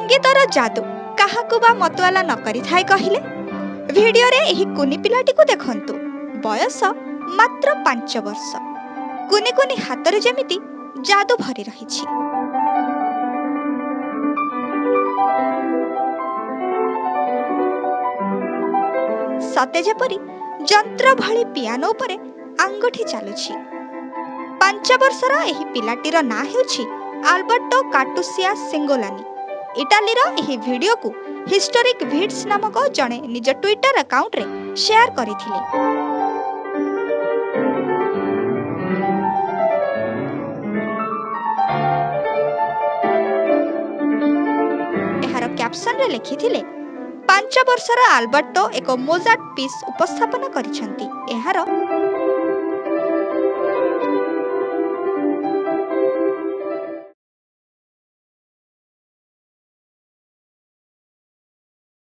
संगीतर जादू काहाकू बा मतवाला न करि थाए कहिले। भिडियो रे एही कुनी पिलाटी को देखंतु। बयस मात्र 5 वर्ष। कुनी कुनी हातरे जेमिति जादू भरी रहिछि। सते जेपरि जंत्र भली पियानो उपरे आंगुठी चालुछि। 5 वर्षर एही पिलाटीर ना हेउछि आल्बर्टो कार्टुसिया सिंगोलानी। इटालीर एही वीडियो को हिस्टोरिक भिड्स नामक जने निज ट्विटर अकाउंट रे शेयर करिथिले। एहार कैप्शन रे लिखिथिले 5 वर्षर आल्बर्टो एक मोजार्ट पीस उपस्थापन करिसंती। एहार